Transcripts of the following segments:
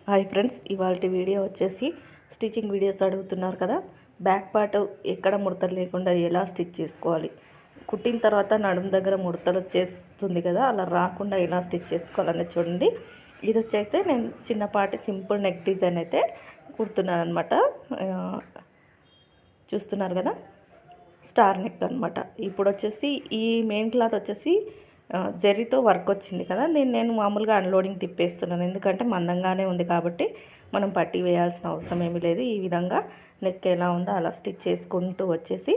Hi friends, ఇవాల్టి video వచ్చేసి stitching videos అడుగుతున్నారు కదా. బ్యాక్ పార్ట్ ఎక్కడ ముడతలు లేకుండా ఎలా స్టిచ్ చేసుకోవాలి, కుట్టిన తర్వాత నడుము దగ్గర ముడతలు వచ్చేస్తుంది కదా, అలా రాకుండా ఎలా స్టిచ్ చేసుకోవాలనేది చూడండి. ఇది వచ్చేస్తే నేను చిన్నపాటి సింపుల్ నెక్ డిజైన్ అయితే కుడుతున్నాను అనమాట. చూస్తున్నారు కదా, స్టార్ నెక్ అనమాట. ఇప్పుడు వచ్చేసి ఈ మెయిన్ క్లాత్ వచ్చేసి జరీతో వర్క్ వచ్చింది కదా, నేను మామూలుగా అన్లోడింగ్ తిప్పేస్తున్నాను. ఎందుకంటే మందంగానే ఉంది కాబట్టి మనం పట్టి వేయాల్సిన అవసరం ఏమీ లేదు. ఈ విధంగా నెక్ ఎలా ఉందో అలా స్టిచ్ చేసుకుంటూ వచ్చేసి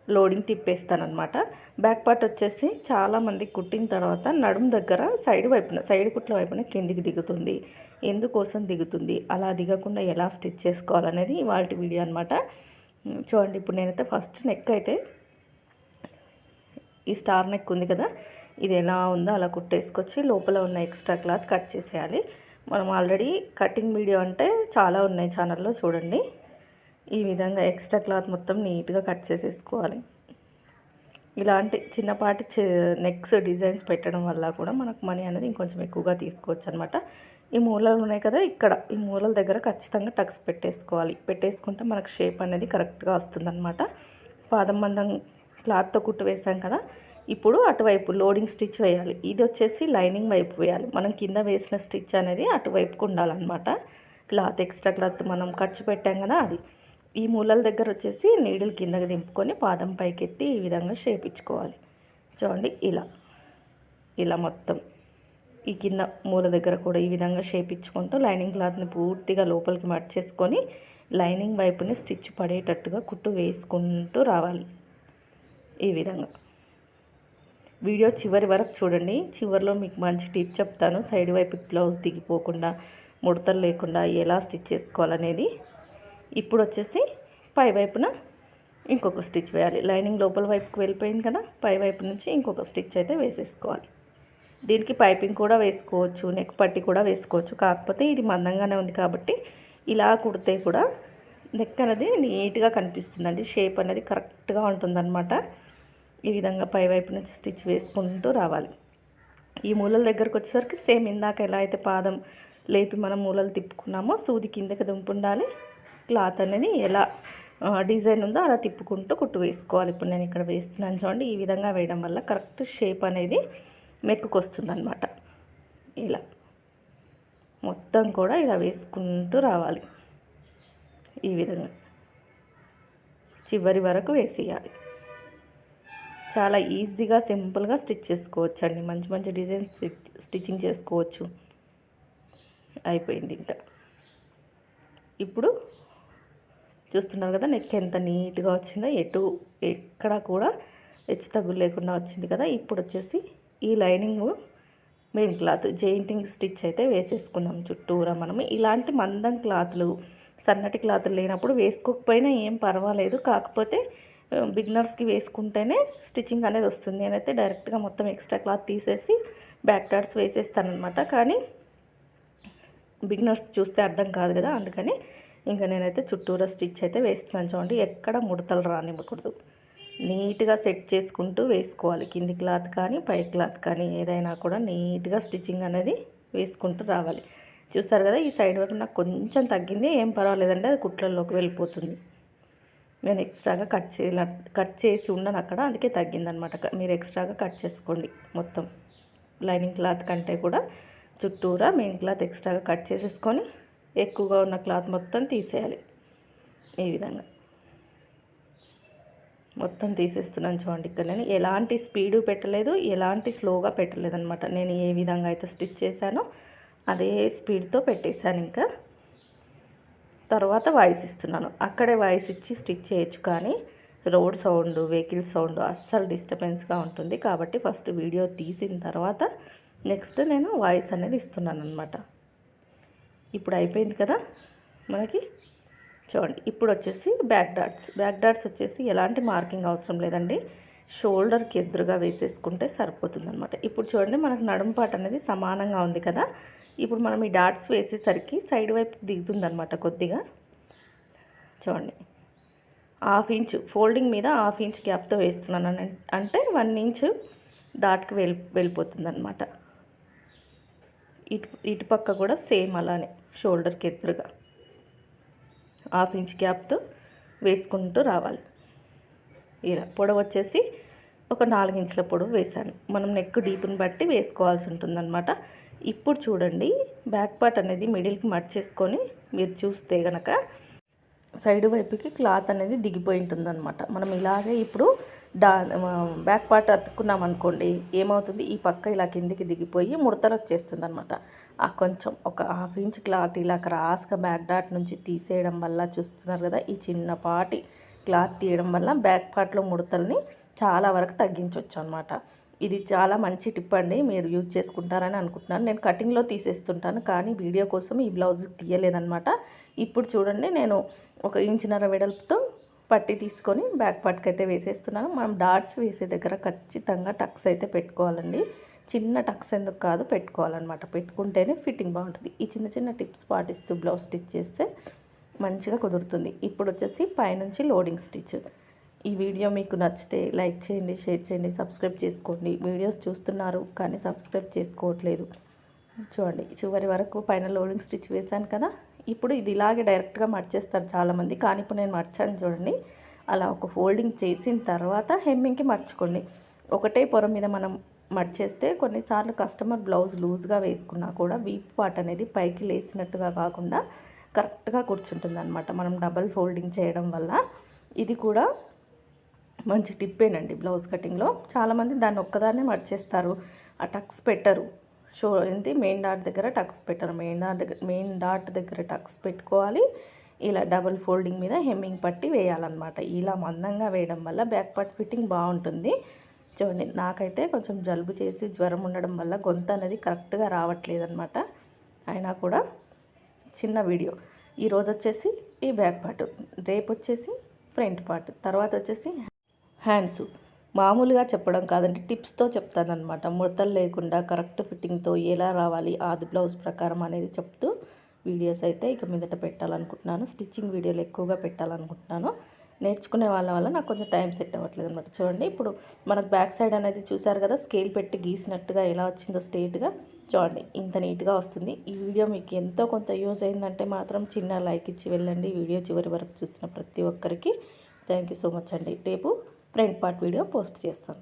లోడింగ్ తిప్పేస్తాను అనమాట. బ్యాక్ పార్ట్ వచ్చేసి చాలామంది కుట్టిన తర్వాత నడుము దగ్గర సైడ్ కుట్ల వైపున కిందికి దిగుతుంది. ఎందుకోసం దిగుతుంది, అలా దిగకుండా ఎలా స్టిచ్ చేసుకోవాలనేది ఇవాల్టి వీడియో అనమాట. చూడండి, ఇప్పుడు నేనైతే ఫస్ట్ నెక్ అయితే ఈ స్టార్ నెక్ ఉంది కదా, ఇది ఎలా ఉందో అలా కుట్టేసుకొచ్చి లోపల ఉన్న ఎక్స్ట్రా క్లాత్ కట్ చేసేయాలి. మనం ఆల్రెడీ కటింగ్ వీడియో అంటే చాలా ఉన్నాయి ఛానల్లో, చూడండి. ఈ విధంగా ఎక్స్ట్రా క్లాత్ మొత్తం నీట్గా కట్ చేసేసుకోవాలి. ఇలాంటి చిన్నపాటి నెక్స్ డిజైన్స్ పెట్టడం వల్ల కూడా మనకు మనీ అనేది ఇంకొంచెం ఎక్కువగా తీసుకోవచ్చు అనమాట. ఈ మూలలు ఉన్నాయి కదా, ఇక్కడ ఈ మూలల దగ్గర ఖచ్చితంగా టక్స్ పెట్టేసుకుంటే మనకు షేప్ అనేది కరెక్ట్గా వస్తుందన్నమాట. పాదం మందం క్లాత్తో కుట్టు వేసాం కదా, ఇప్పుడు అటువైపు లోడింగ్ స్టిచ్ వేయాలి. ఇది వచ్చేసి లైనింగ్ వైపు వేయాలి. మనం కింద వేసిన స్టిచ్ అనేది అటువైపుకు ఉండాలన్నమాట. క్లాత్ ఎక్స్ట్రా క్లాత్ మనం ఖర్చు పెట్టాం కదా, అది ఈ మూలల దగ్గర వచ్చేసి నీడిల్ కిందకి దింపుకొని పాదం పైకి ఎత్తి ఈ విధంగా షేప్ ఇచ్చుకోవాలి. చూడండి, ఇలా మొత్తం ఈ కింద మూల దగ్గర కూడా ఈ విధంగా షేప్ ఇచ్చుకుంటూ లైనింగ్ క్లాత్ని పూర్తిగా లోపలికి మర్చేసుకొని లైనింగ్ వైపుని స్టిచ్ పడేటట్టుగా కుట్టు వేసుకుంటూ రావాలి. ఈ విధంగా వీడియో చివరి వరకు చూడండి. చివరిలో మీకు మంచి టిప్ చెప్తాను, సైడ్ వైపు బ్లౌజ్ దిగిపోకుండా ముడతలు లేకుండా ఎలా స్టిచ్ చేసుకోవాలనేది. ఇప్పుడు వచ్చేసి పై వైపున ఇంకొక స్టిచ్ వేయాలి. లైనింగ్ లోపల వైపుకి వెళ్ళిపోయింది కదా, పై వైపు నుంచి ఇంకొక స్టిచ్ అయితే వేసేసుకోవాలి. దీనికి పైపింగ్ కూడా వేసుకోవచ్చు, నెక్ పట్టి కూడా వేసుకోవచ్చు. కాకపోతే ఇది మందంగానే ఉంది కాబట్టి ఇలా కుడితే కూడా నెక్ అనేది నీట్గా కనిపిస్తుందండి. షేప్ అనేది కరెక్ట్గా ఉంటుందన్నమాట. ఈ విధంగా పై వైపు నుంచి స్టిచ్ వేసుకుంటూ రావాలి. ఈ మూలల దగ్గరకు వచ్చేసరికి సేమ్ ఇందాక ఎలా అయితే పాదం లేపి మనం మూలలు తిప్పుకున్నామో సూది కిందకి దింపుండాలి. క్లాత్ అనేది ఎలా డిజైన్ ఉందో అలా తిప్పుకుంటూ కుట్టు వేసుకోవాలి. ఇప్పుడు నేను ఇక్కడ వేస్తున్నాను చూడండి. ఈ విధంగా వేయడం వల్ల కరెక్ట్ షేప్ అనేది నెక్కు వస్తుందన్నమాట. ఇలా మొత్తం కూడా ఇలా వేసుకుంటూ రావాలి. ఈ విధంగా చివరి వరకు వేసేయాలి. చాలా ఈజీగా సింపుల్గా స్టిచ్ చేసుకోవచ్చు అండి. మంచి మంచి డిజైన్స్ స్టిచ్చింగ్ చేసుకోవచ్చు. అయిపోయింది. ఇంకా ఇప్పుడు చూస్తున్నారు కదా, నెక్ ఎంత నీట్గా వచ్చిందో, ఎక్కడ కూడా హెచ్చు తగ్గులు లేకుండా వచ్చింది కదా. ఇప్పుడు వచ్చేసి ఈ లైనింగ్ మెయిన్ క్లాత్ జెయింటింగ్ స్టిచ్ అయితే వేసేసుకుందాం చుట్టూరా. మనం ఇలాంటి మందం క్లాత్లు సన్నటి క్లాత్లు లేనప్పుడు వేసుకోకపోయినా ఏం పర్వాలేదు. కాకపోతే బిగినర్స్కి వేసుకుంటేనే స్టిచ్చింగ్ అనేది వస్తుంది. నేనైతే డైరెక్ట్గా మొత్తం ఎక్స్ట్రా క్లాత్ తీసేసి బ్యాక్ డాట్స్ వేసేస్తానమాట. కానీ బిగినర్స్ చూస్తే అర్థం కాదు కదా, అందుకని ఇంకా నేనైతే చుట్టూరా స్టిచ్ అయితే వేస్తున్నాను చూడండి. ఎక్కడ ముడతలు రానివ్వకూడదు, నీట్గా సెట్ చేసుకుంటూ వేసుకోవాలి. కింది క్లాత్ కానీ పై క్లాత్ కానీ ఏదైనా కూడా నీట్గా స్టిచ్చింగ్ అనేది వేసుకుంటూ రావాలి. చూసారు కదా, ఈ సైడ్ వైపు నాకు కొంచెం తగ్గింది, ఏం పర్వాలేదండి, అది కుట్లలోకి వెళ్ళిపోతుంది. నేను ఎక్స్ట్రాగా కట్ చేసి ఉండను అక్కడ, అందుకే తగ్గిందనమాట. మీరు ఎక్స్ట్రాగా కట్ చేసుకోండి. మొత్తం లైనింగ్ క్లాత్ కంటే కూడా చుట్టూరా మెయిన్ క్లాత్ ఎక్స్ట్రాగా కట్ చేసేసుకొని ఎక్కువగా ఉన్న క్లాత్ మొత్తం తీసేయాలి. ఈ విధంగా మొత్తం తీసేస్తున్నాను చూడండి. ఇక్కడ నేను ఎలాంటి స్పీడు పెట్టలేదు, ఎలాంటి స్లోగా పెట్టలేదు అనమాట. నేను ఏ విధంగా అయితే స్టిచ్ చేశానో అదే స్పీడ్తో పెట్టేశాను. ఇంకా తర్వాత వాయిస్ ఇస్తున్నాను. అక్కడే వాయిస్ ఇచ్చి స్టిచ్ చేయొచ్చు, కానీ రోడ్ సౌండ్, వెహికల్ సౌండ్ అస్సలు డిస్టర్బెన్స్గా ఉంటుంది. కాబట్టి ఫస్ట్ వీడియో తీసిన తర్వాత నెక్స్ట్ నేను వాయిస్ అనేది ఇస్తున్నాను అనమాట. ఇప్పుడు అయిపోయింది కదా మనకి. చూడండి, ఇప్పుడు వచ్చేసి బ్యాక్ డాట్స్ వచ్చేసి ఎలాంటి మార్కింగ్ అవసరం లేదండి. షోల్డర్కి ఎదురుగా వేసేసుకుంటే సరిపోతుందన్నమాట. ఇప్పుడు చూడండి, మనకు నడుము పాట అనేది సమానంగా ఉంది కదా. ఇప్పుడు మనం ఈ డాట్స్ వేసేసరికి సైడ్ వైపు దిగుతుందన్నమాట కొద్దిగా. చూడండి, 1/2 ఇంచ్ ఫోల్డింగ్ మీద 1/2 ఇంచ్ గ్యాప్తో వేస్తున్నాను, అంటే 1 ఇంచ్ డాట్కి వెళ్ళిపోతుందన్నమాట. ఇటు పక్క కూడా సేమ్ అలానే షోల్డర్కి ఎదురుగా 1/2 ఇంచ్ గ్యాప్తో వేసుకుంటూ రావాలి. ఇలా పొడవు వచ్చేసి ఒక 4 ఇంచుల పొడవు వేసాను. మనం నెక్ డీప్ని బట్టి వేసుకోవాల్సి ఉంటుందన్నమాట. ఇప్పుడు చూడండి, బ్యాక్ పార్ట్ అనేది మిడిల్కి మర్చేసుకొని మీరు చూస్తే గనక సైడ్ వైపుకి క్లాత్ అనేది దిగిపోయి ఉంటుందన్నమాట. మనం ఇలాగే ఇప్పుడు బ్యాక్ పార్ట్ అతుక్కున్నాం అనుకోండి, ఏమవుతుంది, ఈ పక్క ఇలా కిందికి దిగిపోయి ముడతలు వచ్చేస్తుంది అనమాట. ఆ కొంచెం ఒక 1/2 ఇంచ్ క్లాత్ ఇలా క్రాస్గా బ్యాక్ డాట్ నుంచి తీసేయడం వల్ల చూస్తున్నారు కదా, ఈ చిన్నపాటి క్లాత్ తీయడం వల్ల బ్యాక్ పార్ట్లో ముడతల్ని చాలా వరకు తగ్గించవచ్చు అనమాట. ఇది చాలా మంచి టిప్ అండి, మీరు యూజ్ చేసుకుంటారని అనుకుంటున్నాను. నేను కటింగ్లో తీసేస్తుంటాను, కానీ వీడియో కోసం ఈ బ్లౌజ్ తీయలేదన్నమాట. ఇప్పుడు చూడండి, నేను 1.5 ఇంచున్నర వెడల్పుతో పట్టి తీసుకొని బ్యాక్ పార్ట్కి అయితే వేసేస్తున్నాను. మనం డాట్స్ వేసే దగ్గర ఖచ్చితంగా టక్స్ అయితే పెట్టుకోవాలండి. చిన్న టక్స్ ఎందుకు కాదు, పెట్టుకోవాలన్నమాట. పెట్టుకుంటేనే ఫిట్టింగ్ బాగుంటుంది. ఈ చిన్న చిన్న టిప్స్ పాటిస్తూ బ్లౌజ్ స్టిచ్ చేస్తే మంచిగా కుదురుతుంది. ఇప్పుడు వచ్చేసి పైనుంచి లోడింగ్ స్టిచ్. ఈ వీడియో మీకు నచ్చితే లైక్ చేయండి, షేర్ చేయండి, సబ్స్క్రైబ్ చేసుకోండి. వీడియోస్ చూస్తున్నారు కానీ సబ్స్క్రైబ్ చేసుకోవట్లేదు. చూడండి, చివరి వరకు పైన లోడింగ్ స్టిచ్ వేశాను కదా. ఇప్పుడు ఇది ఇలాగే డైరెక్ట్గా మర్చేస్తారు చాలామంది, కానీ ఇప్పుడు నేను మర్చాను చూడండి. అలా ఒక ఫోల్డింగ్ చేసిన తర్వాత హెమ్మింగ్కి మర్చుకోండి. ఒకటే పొర మీద మనం మర్చేస్తే కొన్నిసార్లు కస్టమర్ బ్లౌజ్ లూజ్గా వేసుకున్నా కూడా వీప్ పార్ట్ అనేది పైకి లేసినట్టుగా కాకుండా కరెక్ట్గా కూర్చుంటుంది అనమాట, మనం డబల్ ఫోల్డింగ్ చేయడం వల్ల. ఇది కూడా మంచి టిప్పేనండి బ్లౌజ్ కటింగ్లో. చాలామంది దాన్ని ఒక్కదాన్నే మర్చేస్తారు, ఆ టక్స్ పెట్టరు. ఏంటి, మెయిన్ డాట్ దగ్గర టక్స్ పెట్టరు. మెయిన్ డాట్ దగ్గర టక్స్ పెట్టుకోవాలి. ఇలా డబుల్ ఫోల్డింగ్ మీద హెమ్మింగ్ పట్టి వేయాలన్నమాట. ఇలా మందంగా వేయడం వల్ల బ్యాక్ పార్ట్ ఫిట్టింగ్ బాగుంటుంది. చూడండి, నాకైతే కొంచెం జలుబు చేసి జ్వరం ఉండడం వల్ల గొంతు అనేది కరెక్ట్గా రావట్లేదు అనమాట. అయినా కూడా చిన్న వీడియో. ఈరోజు వచ్చేసి ఈ బ్యాక్ పార్ట్, రేపు వచ్చేసి ఫ్రంట్ పార్ట్, తర్వాత వచ్చేసి హ్యాండ్స్. మామూలుగా చెప్పడం కాదండి, టిప్స్తో చెప్తానమాట. ముడతలు లేకుండా కరెక్ట్ ఫిట్టింగ్తో ఎలా రావాలి ఆది బ్లౌజ్ ప్రకారం అనేది చెప్తూ వీడియోస్ అయితే ఇక మీదట పెట్టాలనుకుంటున్నాను. స్టిచ్చింగ్ వీడియోలు ఎక్కువగా పెట్టాలనుకుంటున్నాను. నేర్చుకునే వాళ్ళ వల్ల నాకు కొంచెం టైం సెట్ అవ్వట్లేదు అనమాట. చూడండి, ఇప్పుడు మనకు బ్యాక్ సైడ్ అనేది చూసారు కదా, స్కేల్ పెట్టి గీసినట్టుగా ఎలా వచ్చిందో స్ట్రేట్గా. చూడండి, ఇంత నీట్గా వస్తుంది. ఈ వీడియో మీకు ఎంతో కొంత యూజ్ అయిందంటే మాత్రం చిన్న లైక్ ఇచ్చి వెళ్ళండి. వీడియో చివరి వరకు చూసిన ప్రతి ఒక్కరికి థ్యాంక్ యూ సో మచ్ అండి. రేపు ఫ్రంట్ పార్ట్ వీడియో పోస్ట్ చేస్తాను.